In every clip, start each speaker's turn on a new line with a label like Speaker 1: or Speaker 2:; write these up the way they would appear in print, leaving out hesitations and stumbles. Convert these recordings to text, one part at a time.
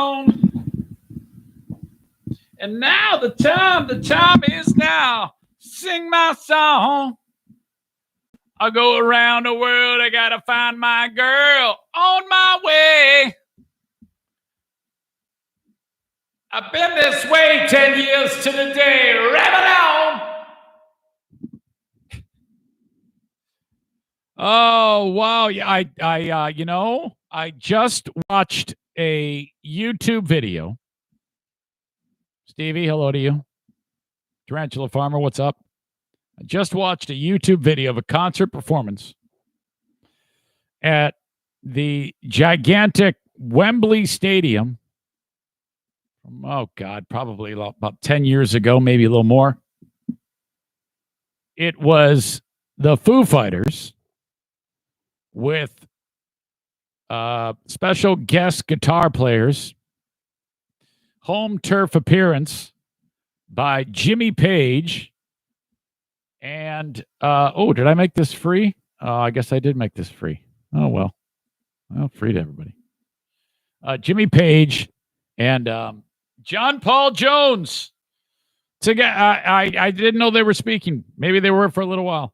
Speaker 1: on. And now the time is now. Sing my song. I go around the world, I gotta find my girl on my way. I've been this way 10 years to the day. Rabbit on. Oh, wow. Yeah, I just watched a YouTube video. Stevie, hello to you. Tarantula Farmer, what's up? I just watched a YouTube video of a concert performance at the gigantic Wembley Stadium. Oh, God, probably about 10 years ago, maybe a little more. It was the Foo Fighters with special guest guitar players, home turf appearance by Jimmy Page, and, did I make this free? I guess I did make this free. Oh, well, free to everybody. Jimmy Page and John Paul Jones. I didn't know they were speaking. Maybe they were for a little while.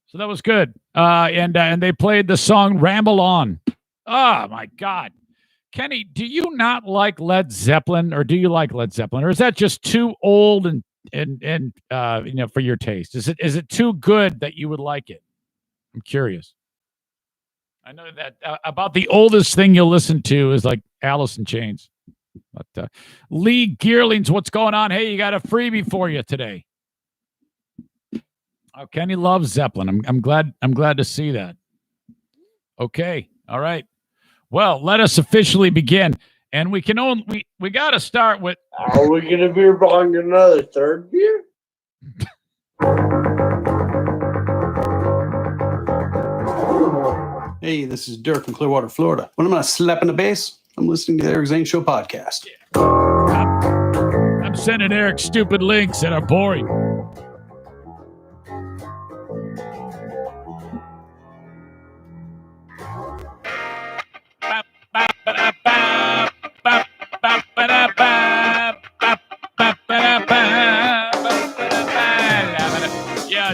Speaker 1: So that was good. And they played the song Ramble On. Oh, my God. Kenny, do you not like Led Zeppelin, or do you like Led Zeppelin? Or is that just too old and for your taste? Is it too good that you would like it? I'm curious. I know that about the oldest thing you'll listen to is like Alice in Chains. But Lee Gearlings, what's going on? Hey, you got a freebie for you today. Oh, Kenny loves Zeppelin. I'm glad to see that. Okay, all right. Well, let us officially begin, and we got to start with.
Speaker 2: Are we gonna be buying another third beer?
Speaker 3: Hey, this is Dirk from Clearwater, Florida. When I'm not slapping the bass, I'm listening to the Eric Zane Show podcast.
Speaker 1: I'm sending Eric stupid links that are boring.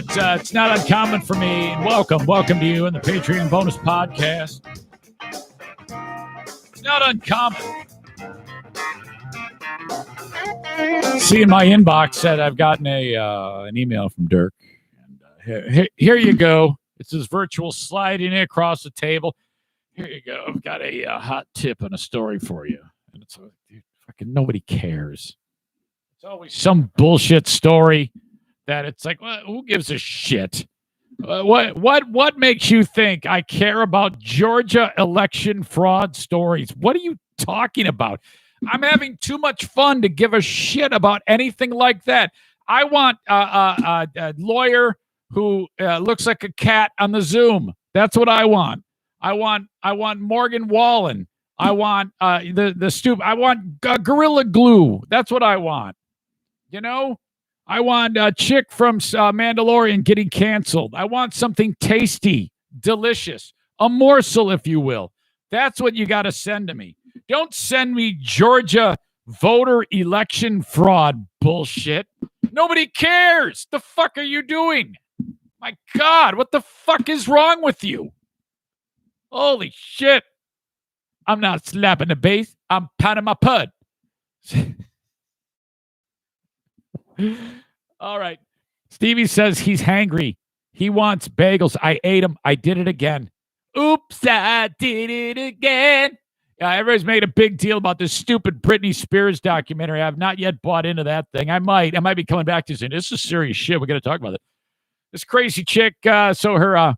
Speaker 1: Yeah, it's not uncommon for me. And welcome to you in the Patreon bonus podcast. It's not uncommon. See, in my inbox said I've gotten an email from Dirk. And here you go. It's his virtual sliding it across the table. Here you go. I've got a hot tip and a story for you. And it's fucking nobody cares. It's always some bullshit story that it's like, well, who gives a shit? What makes you think I care about Georgia election fraud stories? What are you talking about? I'm having too much fun to give a shit about anything like that. I want a lawyer who looks like a cat on the Zoom. That's what I want. I want Morgan Wallen. I want the stupid. I want Gorilla Glue. That's what I want. You know, I want a chick from Mandalorian getting canceled. I want something tasty, delicious, a morsel, if you will. That's what you got to send to me. Don't send me Georgia voter election fraud bullshit. Nobody cares. The fuck are you doing? My God, what the fuck is wrong with you? Holy shit. I'm not slapping the bass. I'm pounding my pud. All right. Stevie says he's hangry. He wants bagels. I ate them. I did it again. Oops, I did it again. Everybody's made a big deal about this stupid Britney Spears documentary. I've not yet bought into that thing. I might be coming back to this. This is serious shit. We're going to talk about it. This crazy chick, so her, I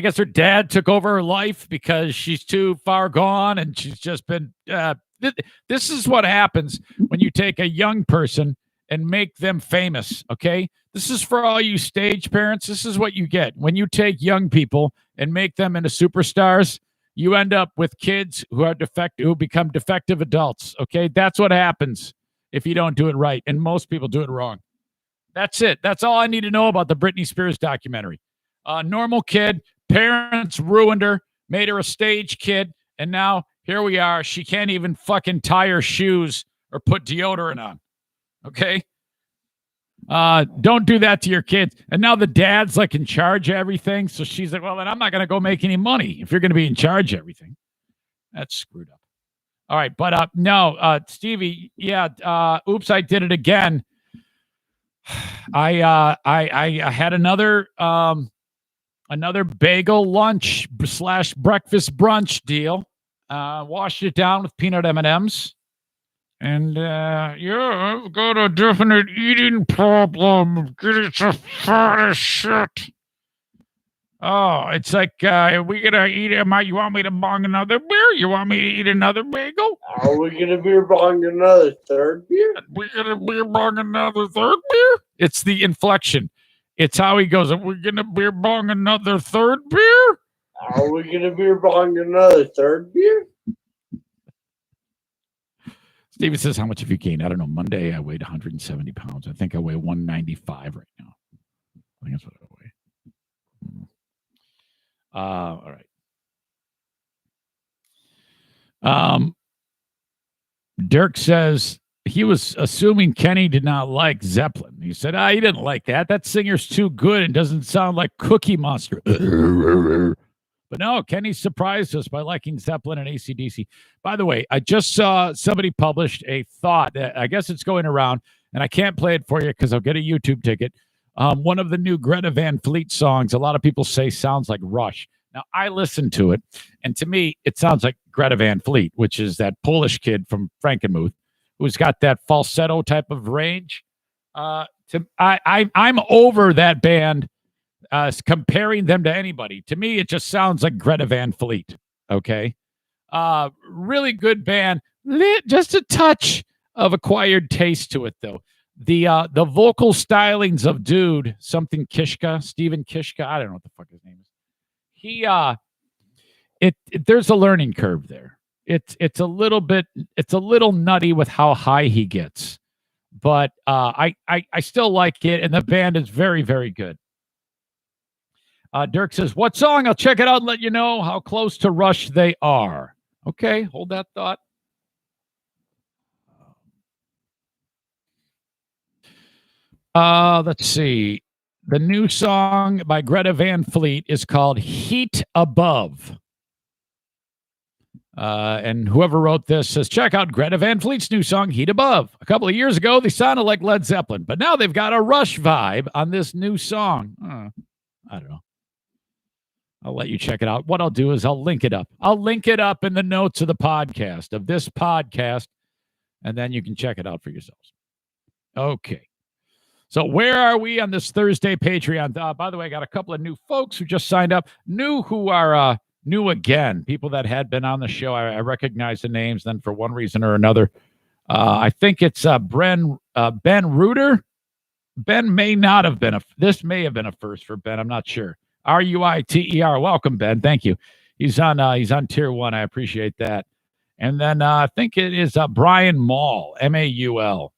Speaker 1: guess her dad took over her life because she's too far gone, and she's just been, this is what happens when you take a young person and make them famous, okay? This is for all you stage parents. This is what you get. When you take young people and make them into superstars, you end up with kids who become defective adults, okay? That's what happens if you don't do it right, and most people do it wrong. That's it. That's all I need to know about the Britney Spears documentary. Normal kid, parents ruined her, made her a stage kid, and now Here we are. She can't even fucking tie her shoes or put deodorant on. Okay? Don't do that to your kids. And now the dad's like in charge of everything. So she's like, well, then I'm not going to go make any money if you're going to be in charge of everything. That's screwed up. All right. But no, Stevie, yeah. Oops, I did it again. I had another bagel lunch / breakfast brunch deal. Washed it down with peanut M&Ms. And, yeah, I've got a definite eating problem. Getting so fat as shit. Oh, it's like, we gonna eat it? You want me to bong another beer? You want me to eat another bagel?
Speaker 2: Are we gonna beer bong another third beer?
Speaker 1: We gonna beer bong another third beer? It's the inflection. It's how he goes. Are we gonna beer bong another third beer?
Speaker 2: Are we gonna beer bong another third beer?
Speaker 1: Steven says, how much have you gained? I don't know. Monday, I weighed 170 pounds. I think I weigh 195 right now. I think that's what I weigh. All right. Dirk says he was assuming Kenny did not like Zeppelin. He said, he didn't like that. That singer's too good and doesn't sound like Cookie Monster. But no, Kenny surprised us by liking Zeppelin and AC/DC. By the way, I just saw somebody published a thought that I guess it's going around, and I can't play it for you because I'll get a YouTube ticket. One of the new Greta Van Fleet songs, a lot of people say sounds like Rush. Now, I listened to it, and to me, it sounds like Greta Van Fleet, which is that Polish kid from Frankenmuth, who's got that falsetto type of range. I'm over that band. Comparing them to anybody. To me, it just sounds like Greta Van Fleet. Okay. Really good band. Just a touch of acquired taste to it, though. The vocal stylings of Dude, something Kishka, Steven Kishka, I don't know what the fuck his name is. There's a learning curve there. It's a little nutty with how high he gets. But I still like it, and the band is very, very good. Dirk says, what song? I'll check it out and let you know how close to Rush they are. Okay, hold that thought. Let's see. The new song by Greta Van Fleet is called Heat Above. And whoever wrote this says, check out Greta Van Fleet's new song, Heat Above. A couple of years ago, they sounded like Led Zeppelin, but now they've got a Rush vibe on this new song. I don't know. I'll let you check it out. What I'll do is I'll link it up. I'll link it up in the notes of the podcast, of this podcast, and then you can check it out for yourselves. Okay. So where are we on this Thursday Patreon? By the way, I got a couple of new folks who just signed up. Who are new again. People that had been on the show. I recognize the names. Then for one reason or another, I think it's Ben Reuter. Ben may not have been this may have been a first for Ben. I'm not sure. Ruiter. Welcome, Ben. Thank you. He's on tier 1. I appreciate that. And then I think it is Brian Maul, Maul,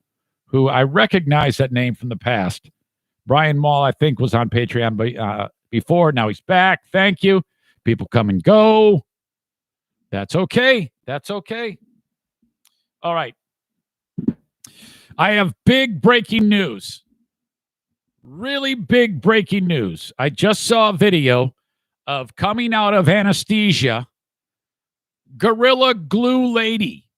Speaker 1: who I recognize that name from the past. Brian Maul, I think, was on Patreon before. Now he's back. Thank you. People come and go. That's okay. That's okay. All right. I have big breaking news. Really big breaking news. I just saw a video of coming out of anesthesia. Gorilla Glue Lady.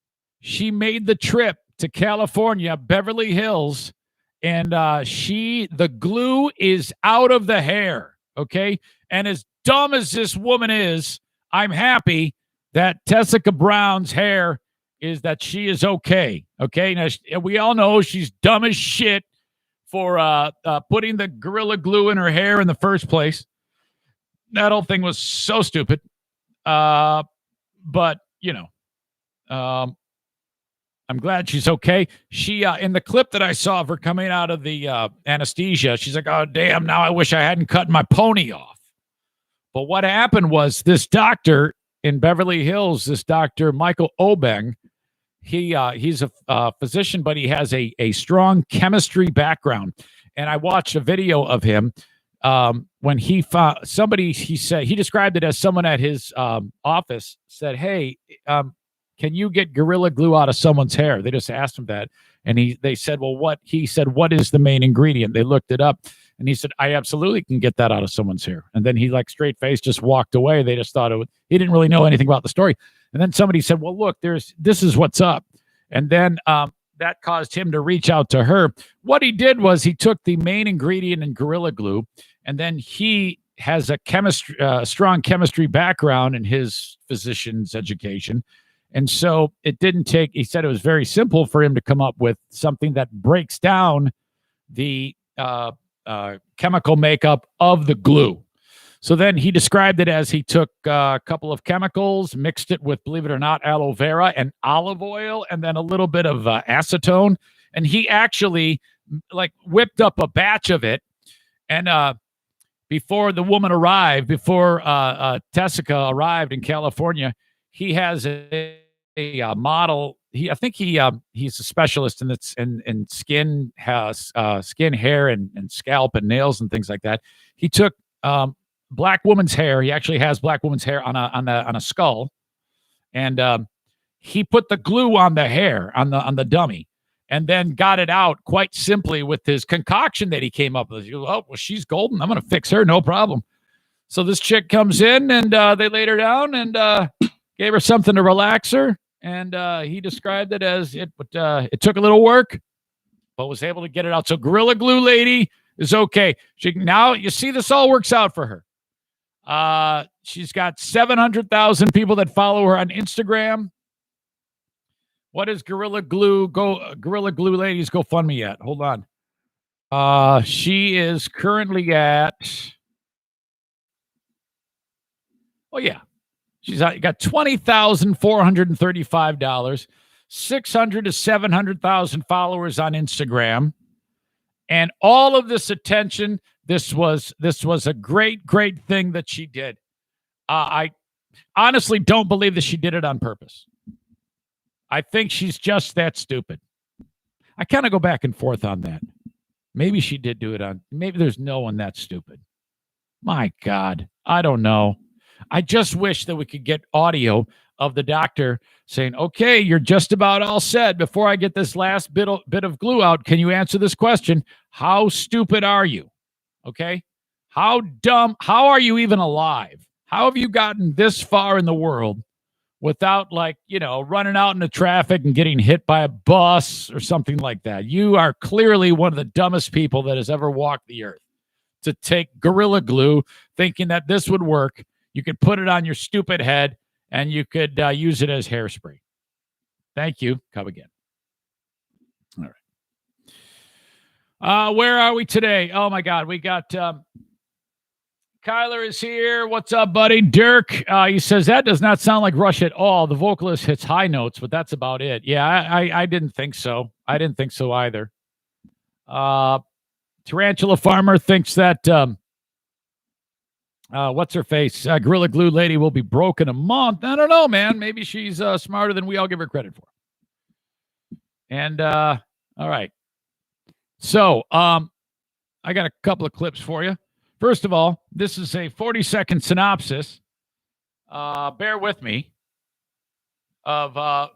Speaker 1: She made the trip to California, Beverly Hills, and the glue is out of the hair. Okay. And as dumb as this woman is, I'm happy that Tessica Brown's hair is that she is okay. Okay. Now, we all know she's dumb as shit for putting the Gorilla Glue in her hair in the first place. That whole thing was so stupid. But, you know, I'm glad she's okay. She, in the clip that I saw of her coming out of the anesthesia, she's like, oh, damn, now I wish I hadn't cut my pony off. But what happened was this doctor in Beverly Hills, this Dr. Michael Obeng, he's a physician, but he has a strong chemistry background. And I watched a video of him when he found somebody. He described it as someone at his office said, "Hey, can you get Gorilla Glue out of someone's hair? They just asked him that. And they said, well, what? He said, what is the main ingredient? They looked it up. And he said, I absolutely can get that out of someone's hair. And then he, like, straight face, just walked away. They just thought he didn't really know anything about the story. And then somebody said, well, look, this is what's up. And then that caused him to reach out to her. What he did was he took the main ingredient in Gorilla Glue, and then he has a strong chemistry background in his physician's education. And so it didn't take, he said it was very simple for him to come up with something that breaks down the chemical makeup of the glue. So then he described it as he took a couple of chemicals, mixed it with, believe it or not, aloe vera and olive oil, and then a little bit of acetone. And he actually whipped up a batch of it. And before the woman arrived, before Tessica arrived in California, he has a model. I think he's a specialist in skin, skin, hair, and scalp and nails and things like that. He took black woman's hair. He actually has black woman's hair on a skull, and he put the glue on the hair on the dummy, and then got it out quite simply with his concoction that he came up with. Oh, well, she's golden. I'm going to fix her, no problem. So this chick comes in, and they laid her down and gave her something to relax her. And he described it as it took a little work, but was able to get it out. So Gorilla Glue lady is okay. Now you see this all works out for her. She's got 700,000 people that follow her on Instagram. What is Gorilla Glue Lady's GoFundMe at? Hold on. She is currently at, oh yeah, she's got $20,435, 600 to 700,000 followers on Instagram, and all of this attention. This was a great thing that she did. I honestly don't believe that she did it on purpose. I think she's just that stupid. I kind of go back and forth on that. Maybe she did do it maybe there's no one that stupid. My God, I don't know. I just wish that we could get audio of the doctor saying, okay, you're just about all set. Before I get this last bit of glue out, can you answer this question? How stupid are you? Okay. How dumb? How are you even alive? How have you gotten this far in the world without, running out into traffic and getting hit by a bus or something like that? You are clearly one of the dumbest people that has ever walked the earth, to take Gorilla Glue thinking that this would work. You could put it on your stupid head and you could use it as hairspray. Thank you. Come again. All right. Where are we today? Oh my God. We got Kyler is here. What's up, buddy? Dirk, he says, that does not sound like Rush at all. The vocalist hits high notes, but that's about it. Yeah, I didn't think so. I didn't think so either. Tarantula Farmer thinks that, what's her face? Gorilla Glue Lady will be broke in a month. I don't know, man. Maybe she's smarter than we all give her credit for. And, all right. So, I got a couple of clips for you. First of all, this is a 40-second synopsis. Bear with me. Of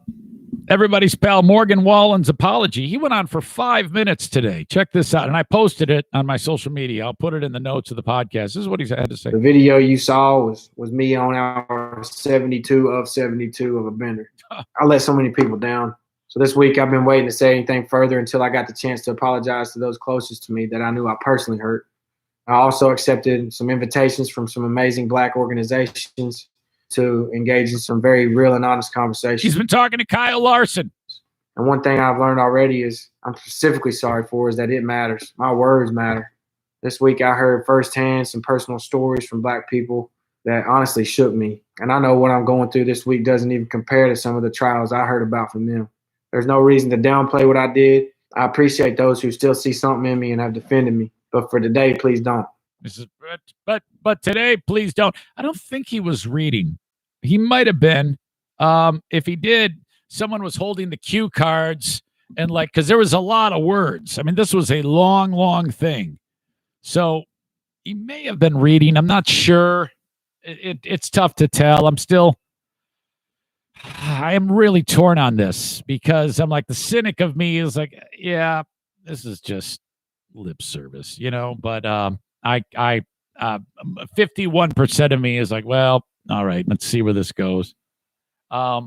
Speaker 1: everybody's pal Morgan Wallen's apology. He went on for 5 minutes today. Check this out. And I posted it on my social media. I'll put it in the notes of the podcast. This is what he had to say.
Speaker 4: The video you saw was me on hour 72 of 72 of a bender. I let so many people down. So this week I've been waiting to say anything further until I got the chance to apologize to those closest to me that I knew I personally hurt. I also accepted some invitations from some amazing Black organizations to engage in some very real and honest conversations.
Speaker 1: He's been talking to Kyle Larson.
Speaker 4: And one thing I've learned already is I'm specifically sorry for is that it matters. My words matter. This week I heard firsthand some personal stories from Black people that honestly shook me. And I know what I'm going through this week doesn't even compare to some of the trials I heard about from them. There's no reason to downplay what I did. I appreciate those who still see something in me and have defended me. But for today, please don't.
Speaker 1: But today, please don't. I don't think he was reading. He might have been. If he did, someone was holding the cue cards and because there was a lot of words. I mean, this was a long thing. So he may have been reading. I'm not sure. It's tough to tell. I'm still I am really torn on this because I'm like, the cynic of me is like, yeah, this is just lip service, but I 51% of me is like, well, all right, let's see where this goes. I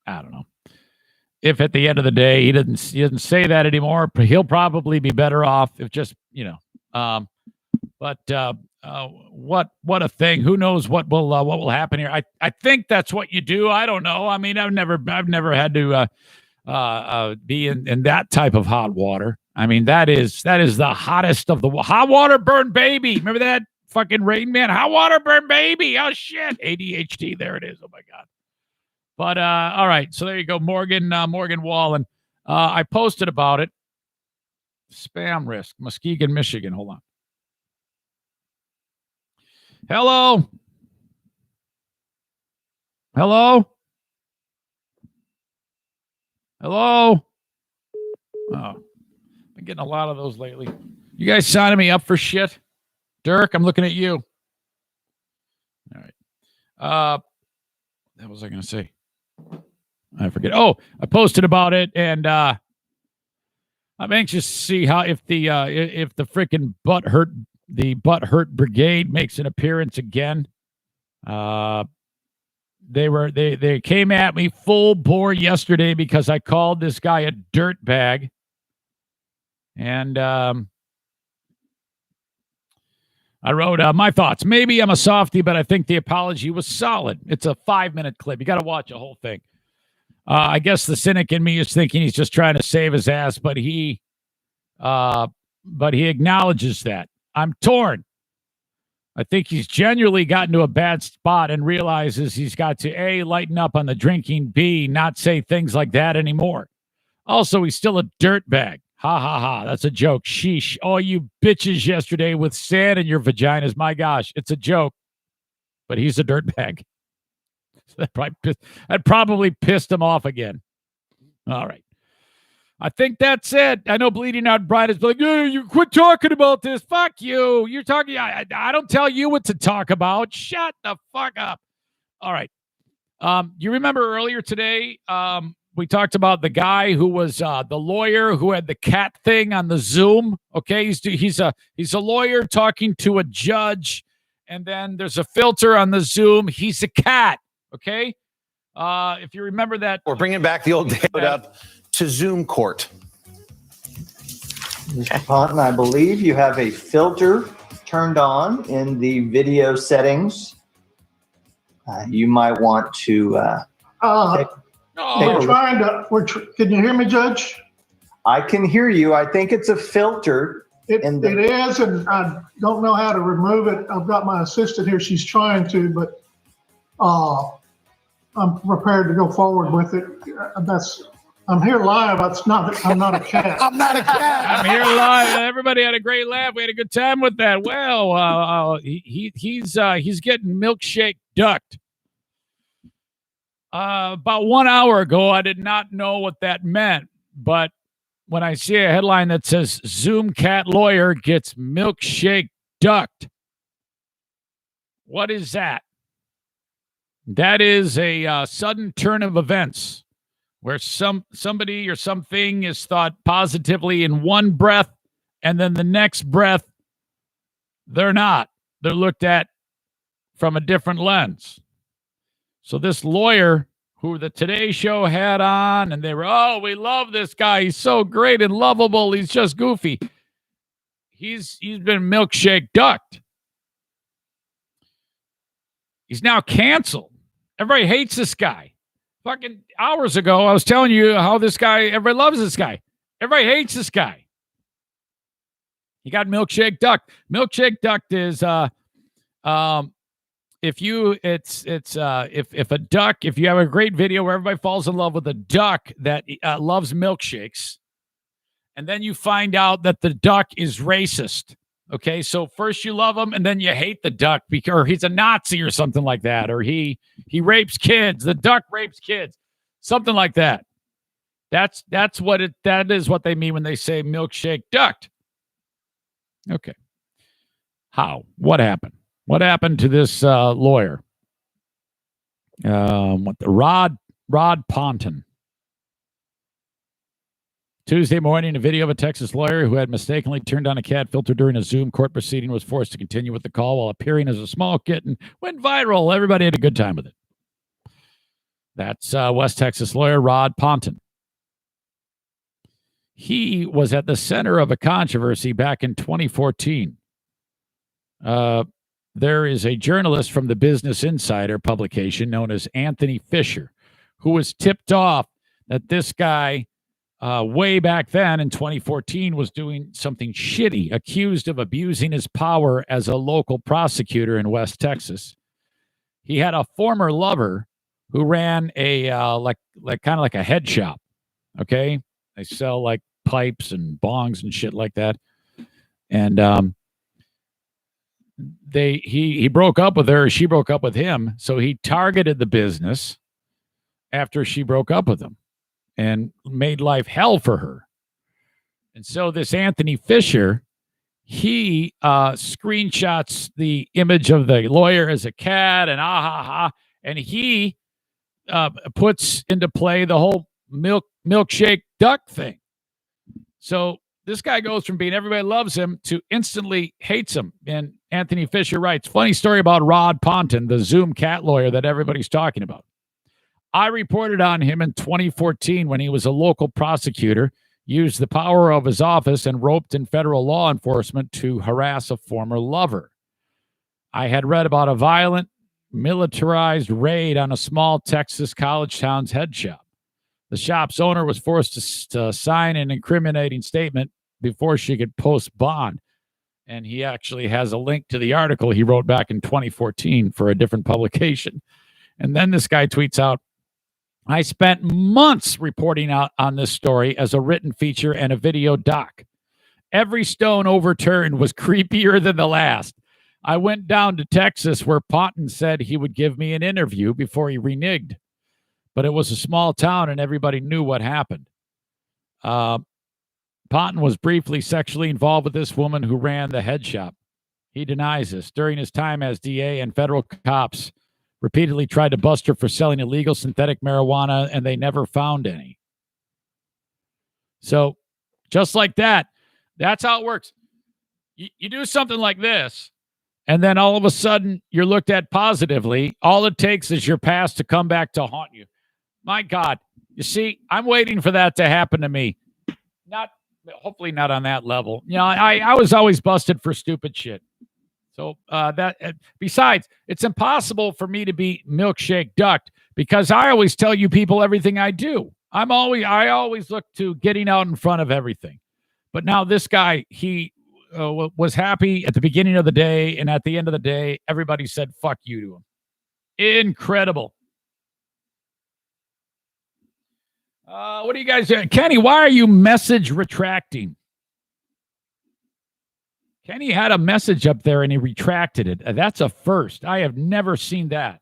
Speaker 1: don't know. If at the end of the day he doesn't say that anymore, he'll probably be better off if just, but what a thing. Who knows what will happen here? I think that's what you do. I don't know. I mean, I've never had to be in that type of hot water. I mean, that is the hottest of the hot water burn baby. Remember that fucking Rain Man? Hot water burn baby. Oh shit. ADHD. There it is. Oh my God. But all right. So there you go. Morgan Wallen. I posted about it. Spam risk. Muskegon, Michigan. Hold on. Hello. Hello. Hello. Oh. Been getting a lot of those lately. You guys signing me up for shit? Dirk, I'm looking at you. All right. What was I going to say? I forget. Oh, I posted about it, and I'm anxious to see how if the freaking butt hurt brigade makes an appearance again. They came at me full bore yesterday because I called this guy a dirtbag. And I wrote my thoughts. Maybe I'm a softie, but I think the apology was solid. It's a 5-minute clip. You got to watch the whole thing. I guess the cynic in me is thinking he's just trying to save his ass, but he acknowledges that. I'm torn. I think he's genuinely gotten to a bad spot and realizes he's got to A, lighten up on the drinking, B, not say things like that anymore. Also, he's still a dirtbag. Ha, ha, ha. That's a joke. Sheesh. All you bitches yesterday with sand in your vaginas. My gosh, it's a joke. But he's a dirtbag. So that probably pissed him off again. All right. I think that's it. I know Bleeding Out Brian is like, hey, you quit talking about this. Fuck you. You're talking. I don't tell you what to talk about. Shut the fuck up. All right. You remember earlier today, we talked about the guy who was the lawyer who had the cat thing on the Zoom. Okay, he's a lawyer talking to a judge, and then there's a filter on the Zoom. He's a cat. Okay, if you remember that,
Speaker 5: we're bringing back the old day up to Zoom court.
Speaker 6: Mr. Ponton, I believe you have a filter turned on in the video settings. You might want to.
Speaker 7: We're trying to. Can you hear me, Judge?
Speaker 6: I can hear you. I think it's a filter.
Speaker 7: It is, and I don't know how to remove it. I've got my assistant here. She's trying to, but I'm prepared to go forward with it. I'm here live. I'm not a cat.
Speaker 5: I'm not a cat.
Speaker 1: I'm here live. Everybody had a great laugh. We had a good time with that. Well, he's getting milkshake ducked. About 1 hour ago, I did not know what that meant, but when I see a headline that says Zoom cat lawyer gets milkshake ducked, what is that? That is a sudden turn of events where somebody or something is thought positively in one breath, and then the next breath, they're not. They're looked at from a different lens. So this lawyer who the Today Show had on, and they were, oh, we love this guy. He's so great and lovable. He's just goofy. He's been milkshake ducked. He's now canceled. Everybody hates this guy. Fucking hours ago, I was telling you how this guy, everybody loves this guy. Everybody hates this guy. He got milkshake ducked. Milkshake ducked is if a duck, if you have a great video where everybody falls in love with a duck that loves milkshakes, and then you find out that the duck is racist. Okay, so first you love him, and then you hate the duck because he's a Nazi or something like that, or he rapes kids. The duck rapes kids, something like that. That is what they mean when they say milkshake ducked. Okay, how? What happened? What happened to this lawyer? Rod Ponton. Tuesday morning, a video of a Texas lawyer who had mistakenly turned on a cat filter during a Zoom court proceeding was forced to continue with the call while appearing as a small kitten. Went viral. Everybody had a good time with it. That's West Texas lawyer Rod Ponton. He was at the center of a controversy back in 2014. There is a journalist from the Business Insider publication known as Anthony Fisher, who was tipped off that this guy way back then in 2014 was doing something shitty, accused of abusing his power as a local prosecutor in West Texas. He had a former lover who ran a kind of like a head shop. Okay, they sell like pipes and bongs and shit like that. And he broke up with her. She broke up with him. So he targeted the business after she broke up with him and made life hell for her. And so this Anthony Fisher, he screenshots the image of the lawyer as a cat and and he puts into play the whole milkshake duck thing. So this guy goes from being everybody loves him to instantly hates him. And Anthony Fisher writes, funny story about Rod Ponton, the Zoom cat lawyer that everybody's talking about. I reported on him in 2014 when he was a local prosecutor, used the power of his office and roped in federal law enforcement to harass a former lover. I had read about a violent, militarized raid on a small Texas college town's head shop. The shop's owner was forced to sign an incriminating statement before she could post bond. And he actually has a link to the article he wrote back in 2014 for a different publication. And then this guy tweets out, I spent months reporting out on this story as a written feature and a video doc. Every stone overturned was creepier than the last. I went down to Texas where Ponton said he would give me an interview before he reneged. But it was a small town and everybody knew what happened. Ponton was briefly sexually involved with this woman who ran the head shop. He denies this. During his time as DA, and federal cops repeatedly tried to bust her for selling illegal synthetic marijuana, and they never found any. So just like that, that's how it works. You do something like this, and then all of a sudden you're looked at positively. All it takes is your past to come back to haunt you. My God, you see, I'm waiting for that to happen to me. Hopefully not on that level. You know, I was always busted for stupid shit. So besides, it's impossible for me to be milkshake ducked because I always tell you people everything I do. I always look to getting out in front of everything. But now this guy, he was happy at the beginning of the day, and at the end of the day, everybody said "fuck you" to him. Incredible. What are you guys doing? Kenny, why are you message retracting? Kenny had a message up there and he retracted it. That's a first. I have never seen that.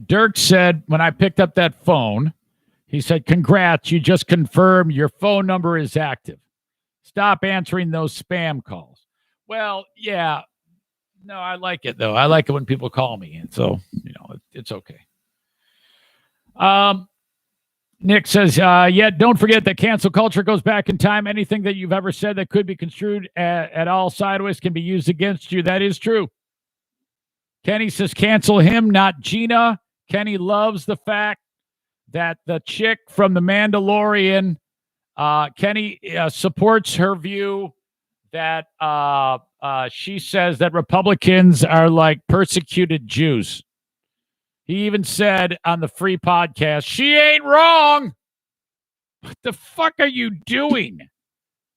Speaker 1: Dirk said, when I picked up that phone, he said, congrats, you just confirmed your phone number is active. Stop answering those spam calls. Well, yeah. No, I like it, though. I like it when people call me. And so, you know, it's okay. Nick says, don't forget that cancel culture goes back in time. Anything that you've ever said that could be construed at all sideways can be used against you. That is true. Kenny says, cancel him, not Gina. Kenny loves the fact that the chick from The Mandalorian, Kenny supports her view that she says that Republicans are like persecuted Jews. He even said on the free podcast, she ain't wrong. What the fuck are you doing?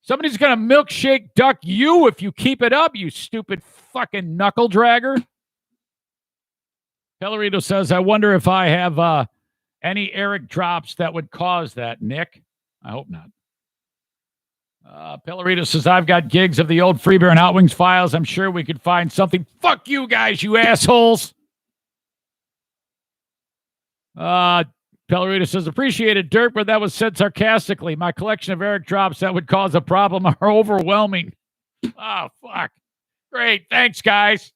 Speaker 1: Somebody's going to milkshake duck you if you keep it up, you stupid fucking knuckle dragger. Pellerito says, I wonder if I have any Eric drops that would cause that, Nick. I hope not. Pellerito says, I've got gigs of the old Freebeer and Hot Wings files. I'm sure we could find something. Fuck you guys, you assholes. Pellerito says, appreciated, Dirk, but that was said sarcastically. My collection of Eric drops that would cause a problem are overwhelming. Oh, fuck. Great. Thanks, guys.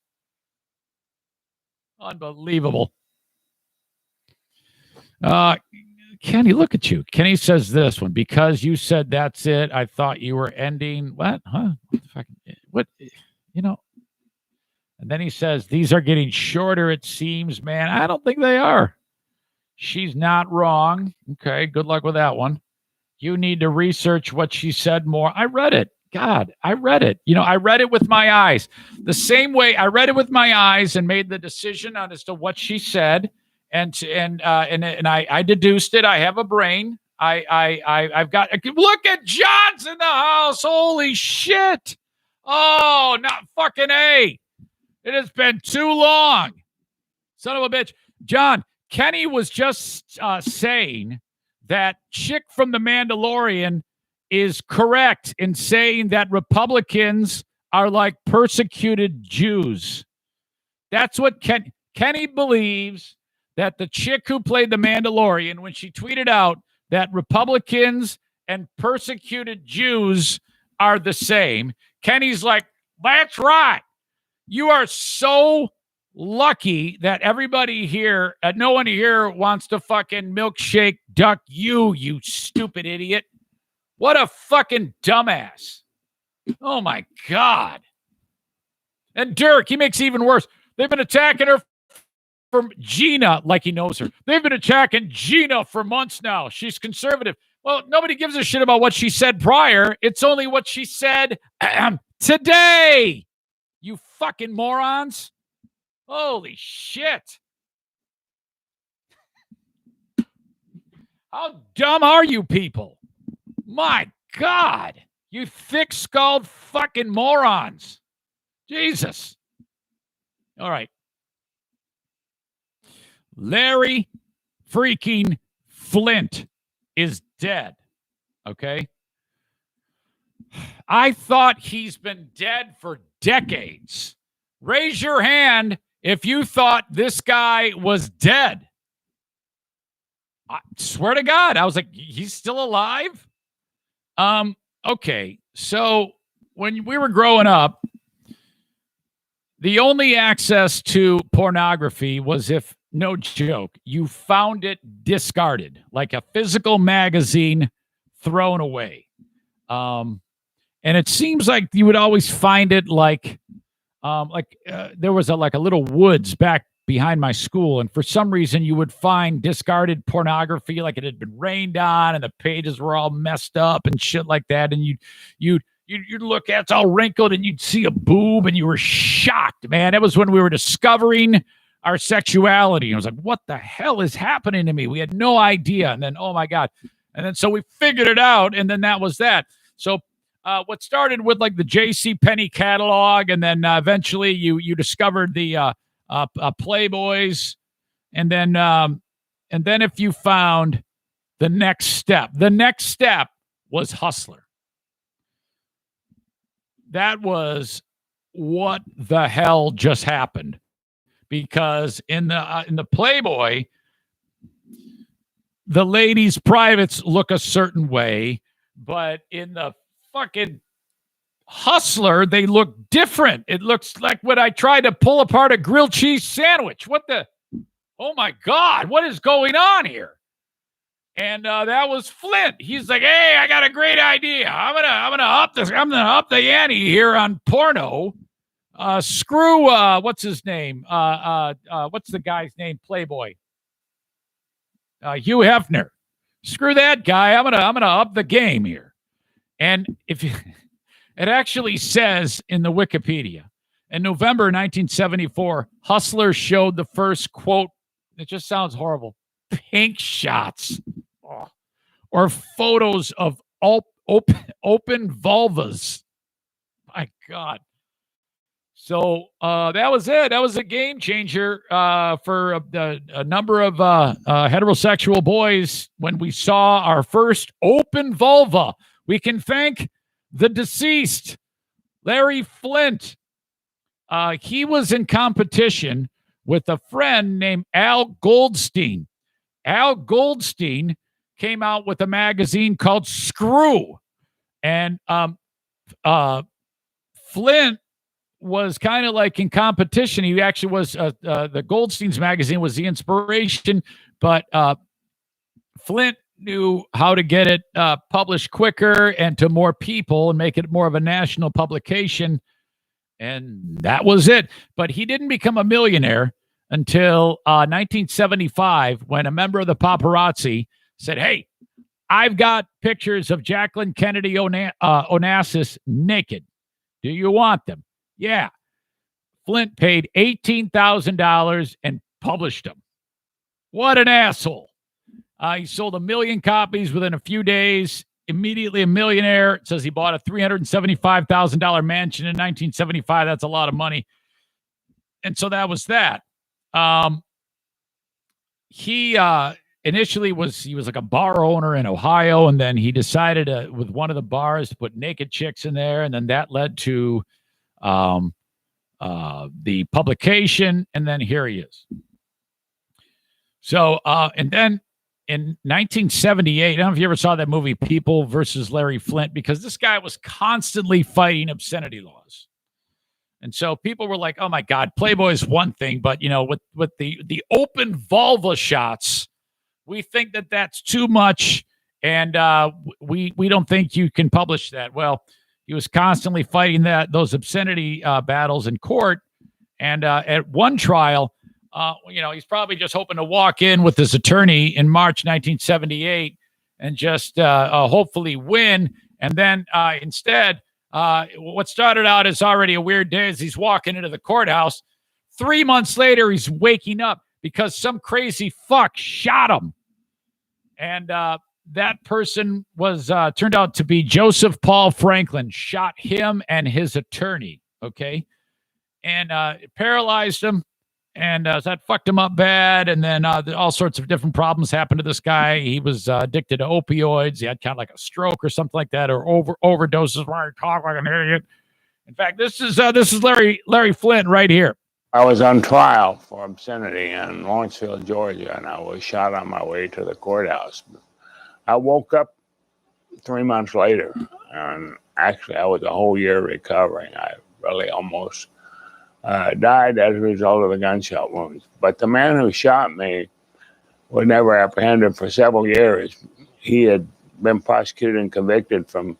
Speaker 1: Unbelievable. Kenny, look at you. Kenny says this one, because you said that's it. I thought you were ending. What? Huh? What the fuck? What? You know. And then he says, these are getting shorter, it seems, man. I don't think they are. She's not wrong. Okay, good luck with that one. You need to research what she said more. I read it. God, I read it. You know, I read it with my eyes. The same way I read it with my eyes and made the decision on as to what she said. And I deduced it. I have a brain. I've got, look at John's in the house. Holy shit. Oh, not fucking A. It has been too long. Son of a bitch. John, Kenny was just saying that chick from The Mandalorian is correct in saying that Republicans are like persecuted Jews. That's what Kenny believes, that the chick who played The Mandalorian, when she tweeted out that Republicans and persecuted Jews are the same, Kenny's like, that's right. You are so lucky that everybody here, no one here wants to fucking milkshake duck you, you stupid idiot. What a fucking dumbass. Oh, my God. And Dirk, he makes it even worse. They've been attacking her from Gina like he knows her. They've been attacking Gina for months now. She's conservative. Well, nobody gives a shit about what she said prior. It's only what she said today. You fucking morons. Holy shit. How dumb are you people? My God. You thick-skulled fucking morons. Jesus. All right. Larry freaking Flint is dead. Okay? I thought he's been dead for decades. Raise your hand if you thought this guy was dead. I swear to God, I was like, he's still alive? Okay, so when we were growing up, the only access to pornography was if, no joke, you found it discarded, like a physical magazine thrown away. And it seems like you would always find it there was a little woods back behind my school, and for some reason you would find discarded pornography, like it had been rained on and the pages were all messed up and shit like that, and you'd look at it's all wrinkled and you'd see a boob and you were shocked, man. It was when we were discovering our sexuality. I was like, what the hell is happening to me? We had no idea. And then, oh my God. And then so we figured it out, and then that was that. So what started with like the J.C. Penney catalog, and then eventually you discovered the Playboys, and then if you found the next step was Hustler. That was what the hell just happened, because in the Playboy, the ladies' privates look a certain way, but in the fucking Hustler, they look different. It looks like when I tried to pull apart a grilled cheese sandwich. What the? Oh my God! What is going on here? And that was Flint. He's like, "Hey, I got a great idea. I'm gonna up this. I'm gonna up the ante here on porno. Screw what's his name? What's the guy's name? Playboy. Hugh Hefner. Screw that guy. I'm gonna up the game here." And if you, it actually says in the Wikipedia, in November 1974, Hustler showed the first, quote, it just sounds horrible, pink shots or photos of open vulvas. My God. So that was it. That was a game changer for a number of heterosexual boys when we saw our first open vulva. We can thank the deceased, Larry Flint. He was in competition with a friend named Al Goldstein. Al Goldstein came out with a magazine called Screw. And Flint was kind of like in competition. He actually was, the Goldsteins magazine was the inspiration, but Flint knew how to get it published quicker and to more people and make it more of a national publication. And that was it. But he didn't become a millionaire until 1975, when a member of the paparazzi said, "Hey, I've got pictures of Jacqueline Kennedy Onassis naked. Do you want them?" Yeah. Flint paid $18,000 and published them. What an asshole. He sold 1 million copies within a few days, immediately a millionaire. It says he bought a $375,000 mansion in 1975. That's a lot of money. And so that was that. He initially was like a bar owner in Ohio, and then he decided with one of the bars to put naked chicks in there, and then that led to the publication, and then here he is. So, and then in 1978, I don't know if you ever saw that movie People versus Larry Flint, because this guy was constantly fighting obscenity laws. And so people were like, "Oh my God, Playboy is one thing, but you know, with the open vulva shots, we think that that's too much, and we don't think you can publish that." Well, he was constantly fighting those obscenity battles in court, and at one trial, he's probably just hoping to walk in with his attorney in March 1978 and just hopefully win, and then instead. What started out as already a weird day as he's walking into the courthouse. 3 months later, he's waking up because some crazy fuck shot him. And that person was turned out to be Joseph Paul Franklin, shot him and his attorney. Okay. And it paralyzed him. And that fucked him up bad. And then all sorts of different problems happened to this guy. He was addicted to opioids. He had kind of like a stroke or something like that, or overdoses. Where I talk like an idiot. In fact, this is Larry Flint right here.
Speaker 2: I was on trial for obscenity in Lawrenceville, Georgia, and I was shot on my way to the courthouse. I woke up 3 months later, and actually I was a whole year recovering. I really almost died as a result of the gunshot wounds. But the man who shot me was never apprehended for several years. He had been prosecuted and convicted for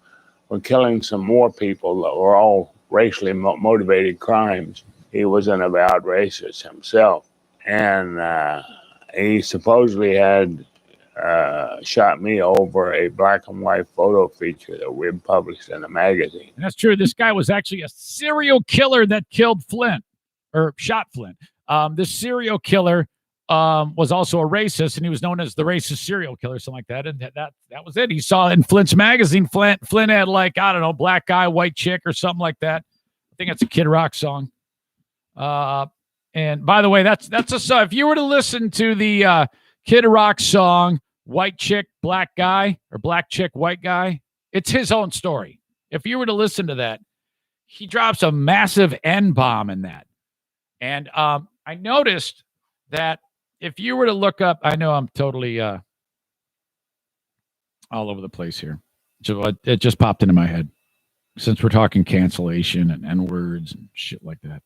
Speaker 2: killing some more people that were all racially motivated crimes. He was an avowed racist himself. And he supposedly had shot me over a black and white photo feature that we published in a magazine.
Speaker 1: And that's true. This guy was actually a serial killer that killed Flint, or shot Flint. This serial killer was also a racist, and he was known as the racist serial killer, something like that. And that was it. He saw in Flint's magazine, Flint had like, I don't know, black guy, white chick, or something like that. I think that's a Kid Rock song. And by the way, that's a song. If you were to listen to the Kid Rock song, White Chick, Black Guy, or Black Chick, White Guy, it's his own story. If you were to listen to that, he drops a massive N-bomb in that. And I noticed that if you were to look up, I know I'm totally all over the place here. So it just popped into my head since we're talking cancellation and N-words and shit like that.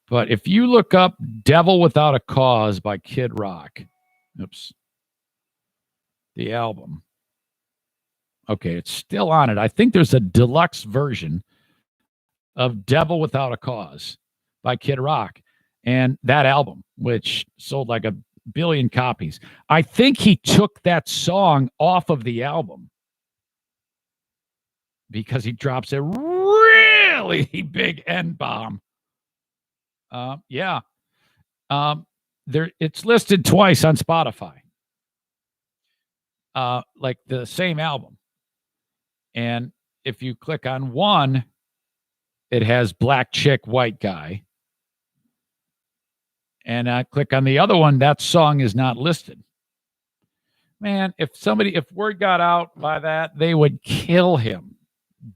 Speaker 1: But if you look up Devil Without a Cause by Kid Rock, the album. Okay, it's still on it. I think there's a deluxe version of Devil Without a Cause by Kid Rock. And that album, which sold like 1 billion copies. I think he took that song off of the album because he drops a really big N-bomb. It's listed twice on Spotify. Like the same album. And if you click on one, it has Black Chick, White Guy. And I click on the other one, that song is not listed. Man, if word got out by that, they would kill him.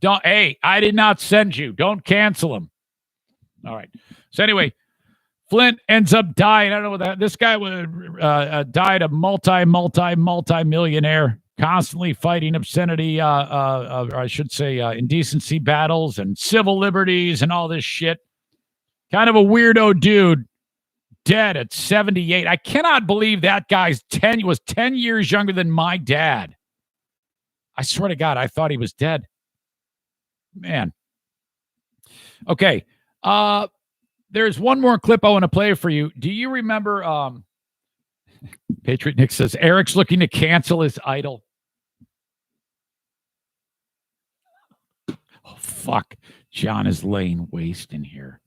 Speaker 1: Hey, I did not send you. Don't cancel him. All right. So anyway, Flint ends up dying. I don't know what this guy died a multi-millionaire constantly fighting obscenity, or I should say indecency battles and civil liberties and all this shit. Kind of a weirdo dude, dead at 78. I cannot believe that guy's 10 years younger than my dad. I swear to God, I thought he was dead. Man. Okay. There's one more clip I want to play for you. Do you remember Patriot Nick says Eric's looking to cancel his idol? Oh, fuck. John is laying waste in here.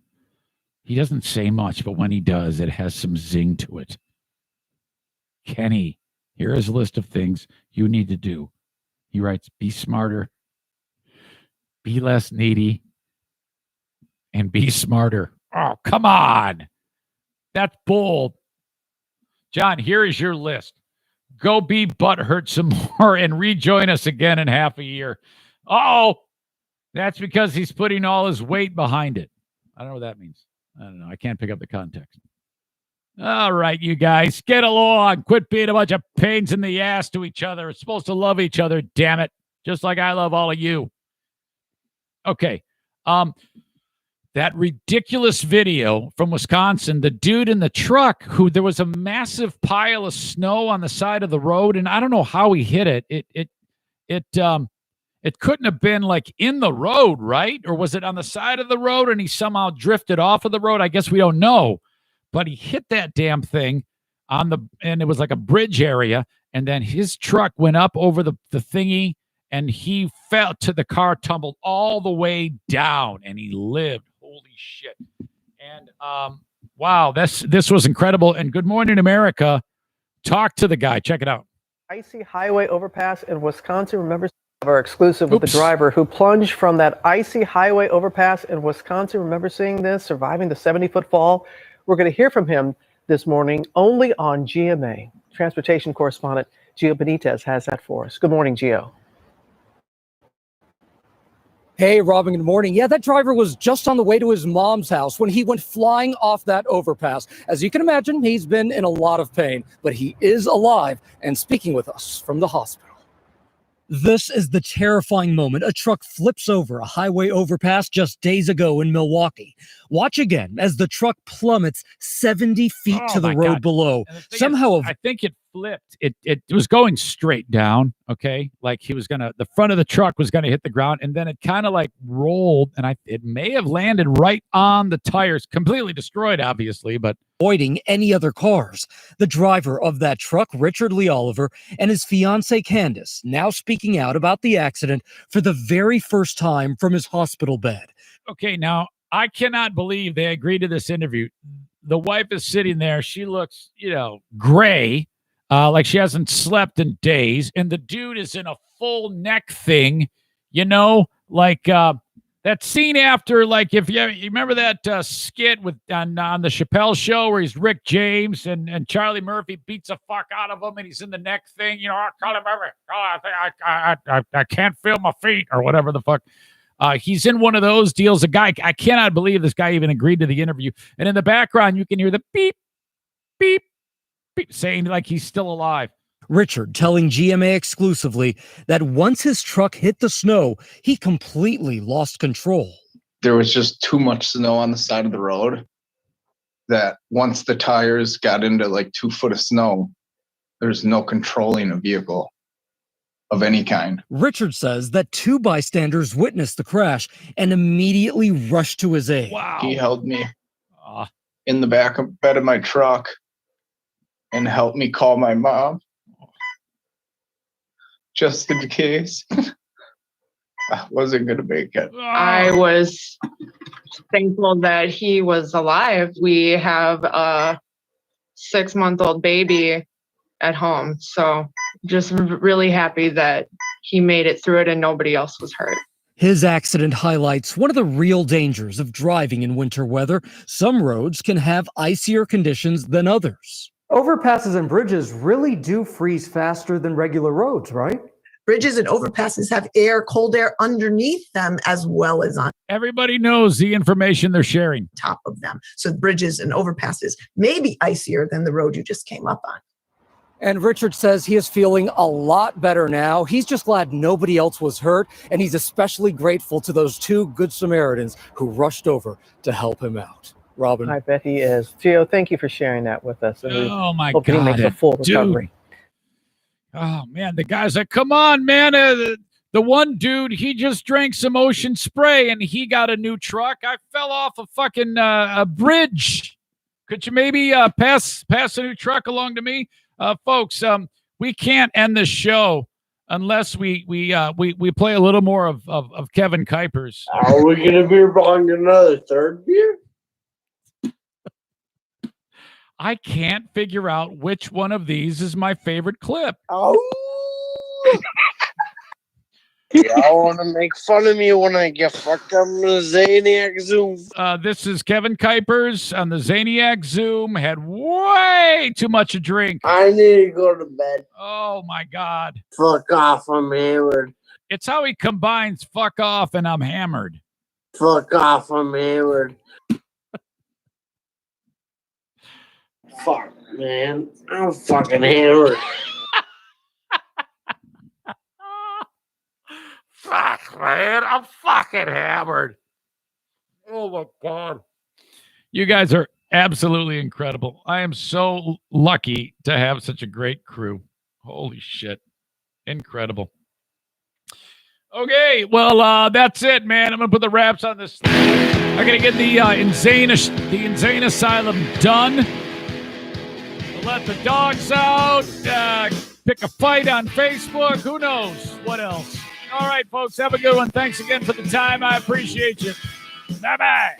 Speaker 1: He doesn't say much, but when he does, it has some zing to it. Kenny, here is a list of things you need to do. He writes, be smarter, be less needy, and be smarter. Oh, come on. That's bold. John, here is your list. Go be butthurt some more and rejoin us again in half a year. Oh, that's because he's putting all his weight behind it. I don't know what that means. I don't know. I can't pick up the context. All right, you guys, get along. Quit being a bunch of pains in the ass to each other. We're supposed to love each other, damn it. Just like I love all of you. Okay. That ridiculous video from Wisconsin, the dude in the truck who there was a massive pile of snow on the side of the road, and I don't know how he hit it. It couldn't have been like in the road, right? Or was it on the side of the road and he somehow drifted off of the road? I guess we don't know. But he hit that damn thing and it was like a bridge area, and then his truck went up over the thingy, and he fell to the car, tumbled all the way down, and he lived. Holy shit. And wow, this was incredible. And Good Morning America, talk to the guy. Check it out.
Speaker 8: Icy highway overpass in Wisconsin. Remember our exclusive with the driver who plunged from that icy highway overpass in Wisconsin. Remember seeing this, surviving the 70-foot fall? We're going to hear from him this morning only on GMA. Transportation correspondent Gio Benitez has that for us. Good morning, Gio.
Speaker 9: Hey, Robin, good morning. Yeah, that driver was just on the way to his mom's house when he went flying off that overpass. As you can imagine, he's been in a lot of pain, but he is alive and speaking with us from the hospital. This is the terrifying moment a truck flips over a highway overpass just days ago in Milwaukee. Watch again as the truck plummets 70 feet to the road below. Somehow,
Speaker 1: I think it flipped. It was going straight down. Okay, like the front of the truck was gonna hit the ground, and then it kind of like rolled, and it may have landed right on the tires, completely destroyed, obviously, but
Speaker 9: avoiding any other cars. The driver of that truck, Richard Lee Oliver, and his fiancee Candace, now speaking out about the accident for the very first time from his hospital bed.
Speaker 1: Okay, now I cannot believe they agreed to this interview. The wife is sitting there. She looks, gray, like she hasn't slept in days. And the dude is in a full neck thing, like that scene after, like, if you remember that skit on the Chappelle Show where he's Rick James and Charlie Murphy beats the fuck out of him and he's in the neck thing, I can't feel my feet or whatever the fuck. He's in one of those deals. I cannot believe this guy even agreed to the interview. And in the background, you can hear the beep, beep, beep, saying like he's still alive.
Speaker 9: Richard telling GMA exclusively that once his truck hit the snow, he completely lost control.
Speaker 10: There was just too much snow on the side of the road that once the tires got into like 2 foot of snow, there's no controlling a vehicle of any kind.
Speaker 9: Richard says that 2 bystanders witnessed the crash and immediately rushed to his aid.
Speaker 1: Wow.
Speaker 10: He held me in the back of bed of my truck and helped me call my mom just in case I wasn't going to make it.
Speaker 11: I was thankful that he was alive. We have a 6-month-old baby at home. So just really happy that he made it through it and nobody else was hurt.
Speaker 9: His accident highlights one of the real dangers of driving in winter weather. Some roads can have icier conditions than others.
Speaker 12: Overpasses and bridges really do freeze faster than regular roads, right?
Speaker 13: Bridges and overpasses have cold air underneath them as well as on
Speaker 1: Everybody knows the information they're sharing.
Speaker 13: top of them. So bridges and overpasses may be icier than the road you just came up on.
Speaker 9: And Richard says he is feeling a lot better now. He's just glad nobody else was hurt, and he's especially grateful to those 2 Good Samaritans who rushed over to help him out. Robin.
Speaker 8: I bet he is. Gio, thank you for sharing that with us. And we
Speaker 1: Oh my
Speaker 8: hope
Speaker 1: God.
Speaker 8: he makes a full recovery.
Speaker 1: Oh man, the guy's like, come on, man. The one dude, he just drank some Ocean Spray and he got a new truck. I fell off a fucking a bridge. Could you maybe pass a new truck along to me? Folks, we can't end the show unless we play a little more of Kevin Kuipers.
Speaker 14: Are we gonna be buying another third beer?
Speaker 1: I can't figure out which one of these is my favorite clip.
Speaker 14: Oh. Y'all want to make fun of me when I get fucked up in the Zaniac Zoom?
Speaker 1: This is Kevin Kuipers on the Zaniac Zoom. Had way too much to drink.
Speaker 14: I need to go to bed.
Speaker 1: Oh my God.
Speaker 14: Fuck off, I'm hammered.
Speaker 1: It's how he combines fuck off and I'm hammered.
Speaker 14: Fuck off, I'm hammered. Fuck, man. I'm fucking hammered.
Speaker 1: Fuck, man. I'm fucking hammered. Oh my God. You guys are absolutely incredible. I am so lucky to have such a great crew. Holy shit. Incredible. Okay, that's it, man. I'm going to put the wraps on this. I'm going to get the Insane Asylum done. We'll let the dogs out. Pick a fight on Facebook. Who knows what else? All right, folks, have a good one. Thanks again for the time. I appreciate you. Bye-bye.